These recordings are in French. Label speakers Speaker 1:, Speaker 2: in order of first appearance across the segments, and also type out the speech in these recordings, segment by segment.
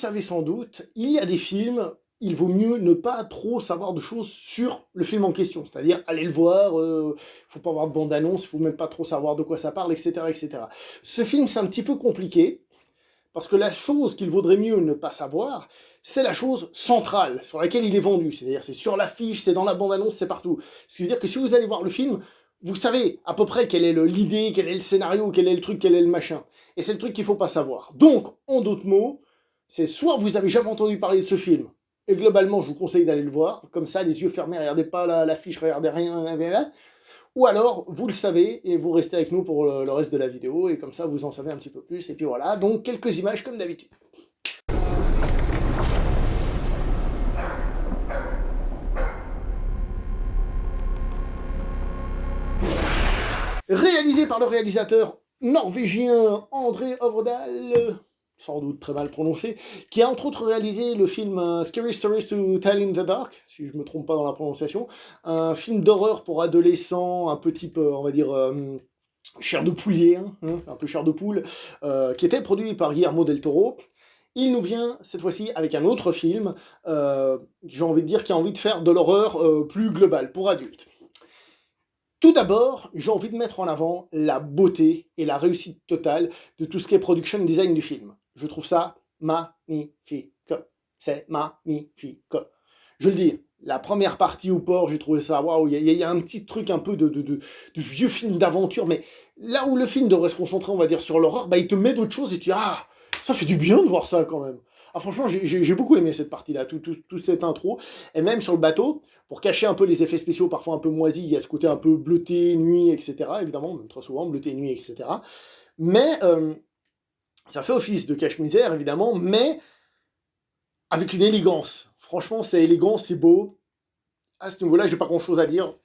Speaker 1: savez sans doute, il y a des films, il vaut mieux ne pas trop savoir de choses sur le film en question. C'est-à-dire, aller le voir, faut pas avoir de bande-annonce, faut même pas trop savoir de quoi ça parle, etc., etc. Ce film, c'est un petit peu compliqué, parce que la chose qu'il vaudrait mieux ne pas savoir, c'est la chose centrale, sur laquelle il est vendu. C'est-à-dire, c'est sur l'affiche, c'est dans la bande-annonce, c'est partout. Ce qui veut dire que si vous allez voir le film, vous savez à peu près quelle est l'idée, quel est le scénario, quel est le truc, quel est le machin. Et c'est le truc qu'il faut pas savoir. Donc, en d'autres mots, c'est soit vous avez jamais entendu parler de ce film, et globalement, je vous conseille d'aller le voir, comme ça, les yeux fermés, regardez pas l'affiche, regardez rien, ou alors, vous le savez, et vous restez avec nous pour le reste de la vidéo, et comme ça, vous en savez un petit peu plus, et puis voilà, donc quelques images comme d'habitude. Réalisé par le réalisateur norvégien André Øvredal, sans doute très mal prononcé, qui a entre autres réalisé le film Scary Stories to Tell in the Dark, si je ne me trompe pas dans la prononciation, un film d'horreur pour adolescents, un peu type, on va dire, chair de poulier, hein, un peu chair de poule, qui était produit par Guillermo del Toro. Il nous vient, cette fois-ci, avec un autre film, j'ai envie de dire, qui a envie de faire de l'horreur plus globale, pour adultes. Tout d'abord, j'ai envie de mettre en avant la beauté et la réussite totale de tout ce qui est production design du film. Je trouve ça magnifique. C'est magnifique. Je le dis, la première partie au port, j'ai trouvé ça, waouh, il y a un petit truc un peu de vieux film d'aventure, mais là où le film devrait se concentrer, on va dire, sur l'horreur, bah il te met d'autres choses et tu dis, ah, ça fait du bien de voir ça quand même. Ah franchement, j'ai beaucoup aimé cette partie-là, toute cette intro, et même sur le bateau, pour cacher un peu les effets spéciaux parfois un peu moisis, il y a ce côté un peu bleuté, nuit, etc., évidemment, même trop souvent, bleuté, nuit, etc. Mais ça fait office de cache-misère, évidemment, mais avec une élégance. Franchement, c'est élégant, c'est beau. À ce niveau-là, j'ai pas grand-chose à dire.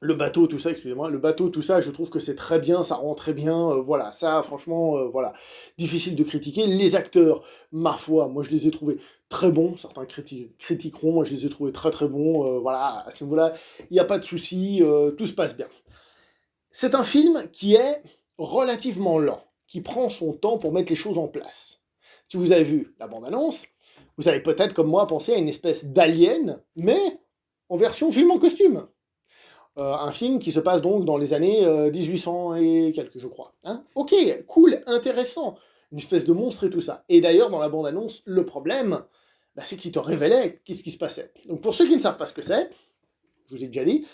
Speaker 1: Le bateau, tout ça, excusez-moi, le bateau, tout ça, je trouve que c'est très bien, ça rend très bien, voilà, ça, franchement, voilà, difficile de critiquer. Les acteurs, ma foi, moi je les ai trouvés très bons, certains critiqueront, moi je les ai trouvés très très bons, voilà, à ce niveau-là, il n'y a pas de souci, tout se passe bien. C'est un film qui est relativement lent, qui prend son temps pour mettre les choses en place. Si vous avez vu la bande-annonce, vous avez peut-être, comme moi, pensé à une espèce d'alien, mais en version film en costume. Un film qui se passe donc dans les années 1800 et quelques, je crois. Hein, ok, cool, intéressant. Une espèce de monstre et tout ça. Et d'ailleurs, dans la bande-annonce, le problème, bah, c'est qu'il te révélait qu'est-ce qui se passait. Donc pour ceux qui ne savent pas ce que c'est, je vous ai déjà dit,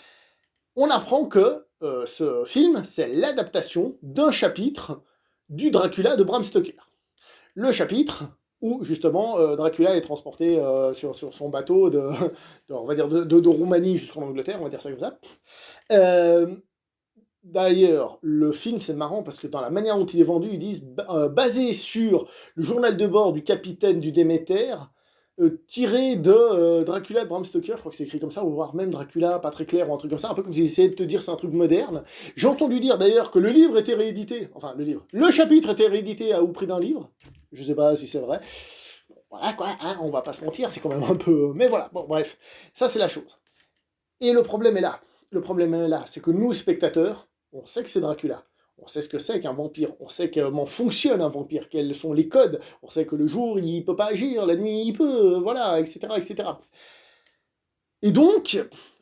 Speaker 1: on apprend que ce film, c'est l'adaptation d'un chapitre du Dracula de Bram Stoker. Le chapitre où, justement, Dracula est transporté sur son bateau on va dire de Roumanie jusqu'en Angleterre, on va dire ça comme ça. D'ailleurs, le film, c'est marrant parce que dans la manière dont il est vendu, ils disent basé sur le journal de bord du capitaine du Déméter, tiré de Dracula de Bram Stoker, je crois que c'est écrit comme ça, ou voire même Dracula, pas très clair, ou un truc comme ça, un peu comme s'ils essayaient de te dire c'est un truc moderne. J'ai entendu dire d'ailleurs que le livre était réédité, enfin le chapitre était réédité au prix d'un livre, je sais pas si c'est vrai. Voilà quoi, hein, on va pas se mentir, c'est quand même un peu... Mais voilà, bon bref, ça c'est la chose. Et le problème est là. Le problème est là, c'est que nous, spectateurs, on sait que c'est Dracula. On sait ce que c'est qu'un vampire. On sait comment fonctionne un vampire, quels sont les codes. On sait que le jour, il peut pas agir, la nuit, il peut, voilà, etc., etc. Et donc,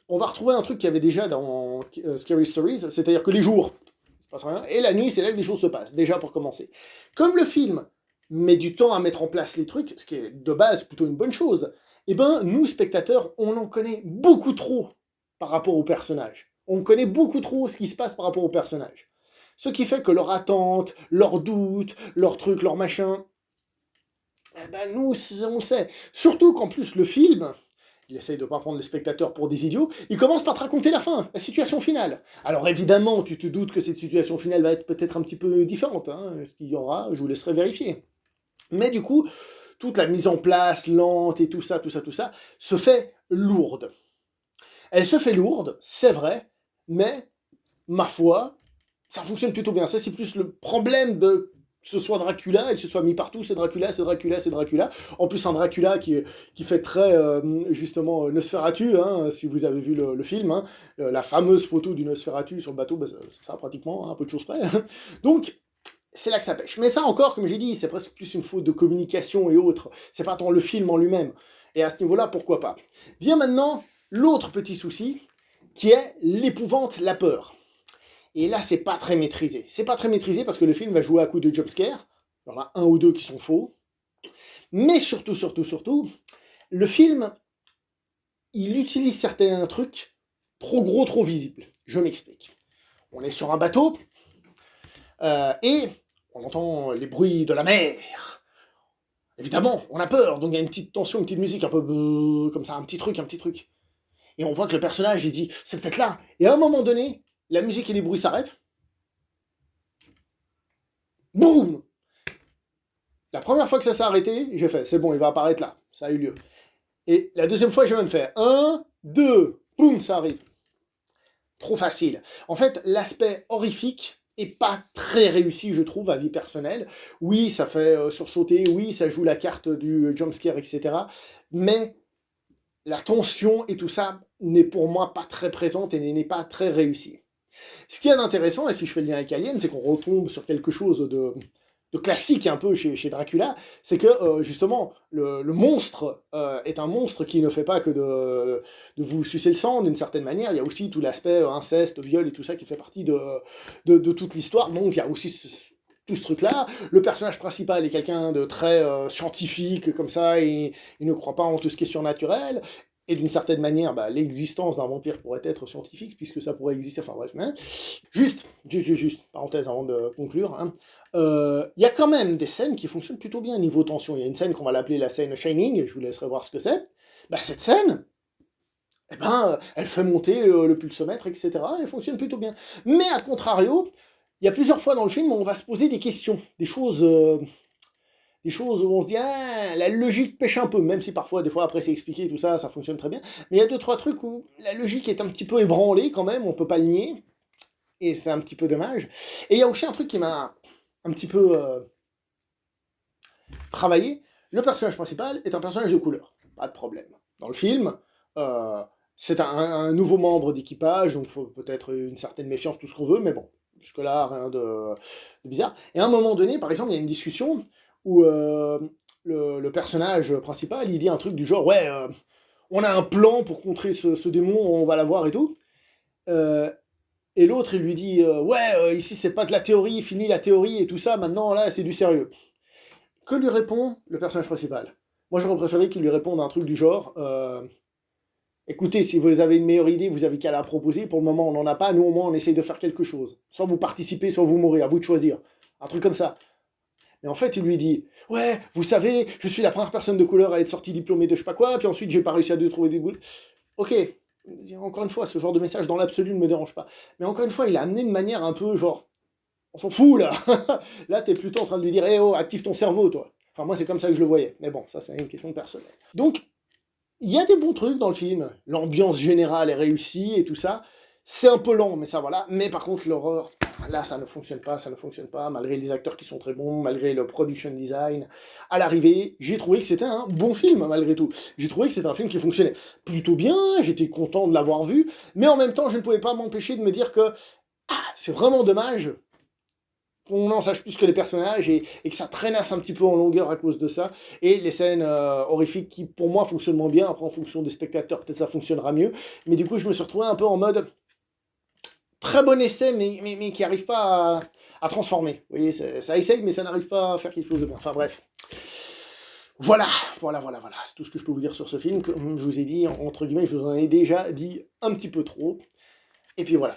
Speaker 1: on va retrouver un truc qu'il y avait déjà dans Scary Stories, c'est-à-dire que les jours, il se passe rien, et la nuit, c'est là que les choses se passent, déjà pour commencer. Comme le film met du temps à mettre en place les trucs, ce qui est de base plutôt une bonne chose, eh ben, nous, spectateurs, on en connaît beaucoup trop par rapport aux personnages. On connaît beaucoup trop ce qui se passe par rapport aux personnages. Ce qui fait que leur attente, leurs doutes, leurs trucs, leurs machins, eh ben nous, on le sait. Surtout qu'en plus, le film, il essaye de ne pas prendre les spectateurs pour des idiots, il commence par te raconter la fin, la situation finale. Alors évidemment, tu te doutes que cette situation finale va être peut-être un petit peu différente, hein, ce qu'il y aura, je vous laisserai vérifier. Mais du coup, toute la mise en place lente et tout ça, se fait lourde. Elle se fait lourde, c'est vrai, mais, ma foi, ça fonctionne plutôt bien. Ça, c'est plus le problème de que ce soit Dracula et que ce soit mis partout, c'est Dracula, c'est Dracula, c'est Dracula. En plus, un Dracula qui fait très, justement, Nosferatu, hein, si vous avez vu le film, hein, la fameuse photo du Nosferatu sur le bateau, bah, c'est ça, pratiquement, hein, un peu de choses près. Donc, c'est là que ça pêche. Mais ça encore, comme j'ai dit, c'est presque plus une faute de communication et autres. C'est pas tant le film en lui-même. Et à ce niveau-là, pourquoi pas. Vient maintenant l'autre petit souci, qui est l'épouvante, la peur. Et là, c'est pas très maîtrisé. C'est pas très maîtrisé parce que le film va jouer à coups de jumpscare. Il y en a un ou deux qui sont faux. Mais surtout, le film, il utilise certains trucs trop gros, trop visibles. Je m'explique. On est sur un bateau, et on entend les bruits de la mer. Évidemment, on a peur, donc il y a une petite tension, une petite musique, un peu comme ça, un petit truc. Et on voit que le personnage, il dit, c'est peut-être là. Et à un moment donné, la musique et les bruits s'arrêtent. Boum! La première fois que ça s'est arrêté, j'ai fait, c'est bon, il va apparaître là. Ça a eu lieu. Et la deuxième fois, j'ai même fait 1, 2, boum, ça arrive. Trop facile. En fait, l'aspect horrifique est pas très réussi, je trouve, à vie personnelle. Oui, ça fait sursauter, oui, ça joue la carte du jumpscare, etc. Mais la tension et tout ça n'est pour moi pas très présente et n'est pas très réussie. Ce qui est intéressant, et si je fais le lien avec Alien, c'est qu'on retombe sur quelque chose de classique un peu chez Dracula, c'est que justement le monstre est un monstre qui ne fait pas que de vous sucer le sang d'une certaine manière. Il y a aussi tout l'aspect inceste, viol et tout ça qui fait partie de toute l'histoire. Donc il y a aussi tout ce truc-là. Le personnage principal est quelqu'un de très scientifique comme ça, et il ne croit pas en tout ce qui est surnaturel. Et d'une certaine manière, bah, l'existence d'un vampire pourrait être scientifique, puisque ça pourrait exister, enfin bref. Hein. Juste, parenthèse avant de conclure, hein. Y a quand même des scènes qui fonctionnent plutôt bien niveau tension. Il y a une scène qu'on va l'appeler la scène Shining, je vous laisserai voir ce que c'est. Bah, cette scène, eh ben, elle fait monter le pulsomètre, etc. Elle fonctionne plutôt bien. Mais à contrario, il y a plusieurs fois dans le film où on va se poser des questions, des choses où on se dit, ah, la logique pêche un peu, même si parfois, des fois, après c'est expliqué, tout ça, ça fonctionne très bien. Mais il y a 2-3 trucs où la logique est un petit peu ébranlée quand même, on peut pas le nier, et c'est un petit peu dommage. Et il y a aussi un truc qui m'a un petit peu travaillé. Le personnage principal est un personnage de couleur, pas de problème. Dans le film, c'est un nouveau membre d'équipage, donc faut peut-être une certaine méfiance, tout ce qu'on veut, mais bon, jusque-là, rien de bizarre. Et à un moment donné, par exemple, il y a une discussion où le personnage principal, il dit un truc du genre, ouais, on a un plan pour contrer ce démon, on va l'avoir et tout. Et l'autre, il lui dit, ouais, ici c'est pas de la théorie, fini la théorie et tout ça, maintenant là c'est du sérieux. Que lui répond le personnage principal? Moi j'aurais préféré qu'il lui réponde un truc du genre, écoutez, si vous avez une meilleure idée, vous avez qu'à la proposer, pour le moment on n'en a pas, nous au moins on essaye de faire quelque chose. Soit vous participez, soit vous mourrez, à vous de choisir. Un truc comme ça. Mais en fait, il lui dit, ouais, vous savez, je suis la première personne de couleur à être sortie diplômée de je sais pas quoi, puis ensuite j'ai pas réussi à trouver des boules. Ok, encore une fois, ce genre de message dans l'absolu ne me dérange pas. Mais encore une fois, il a amené de manière un peu genre, on s'en fout là. Là, t'es plutôt en train de lui dire, eh oh, active ton cerveau, toi. Enfin, moi, c'est comme ça que je le voyais. Mais bon, ça, c'est une question personnelle. Donc, il y a des bons trucs dans le film. L'ambiance générale est réussie et tout ça. C'est un peu lent, mais ça, voilà. Mais par contre, l'horreur, là, ça ne fonctionne pas, malgré les acteurs qui sont très bons, malgré le production design. À l'arrivée, j'ai trouvé que c'était un bon film, malgré tout. J'ai trouvé que c'était un film qui fonctionnait plutôt bien, j'étais content de l'avoir vu, mais en même temps, je ne pouvais pas m'empêcher de me dire que c'est vraiment dommage qu'on en sache plus que les personnages et que ça traînasse un petit peu en longueur à cause de ça. Et les scènes horrifiques qui, pour moi, fonctionnent moins bien. Après, en fonction des spectateurs, peut-être ça fonctionnera mieux. Mais du coup, je me suis retrouvé un peu en mode très bon essai, mais qui n'arrive pas à transformer. Vous voyez, ça essaye, mais ça n'arrive pas à faire quelque chose de bien. Enfin bref. Voilà. C'est tout ce que je peux vous dire sur ce film. Comme je vous ai dit, entre guillemets, je vous en ai déjà dit un petit peu trop. Et puis voilà.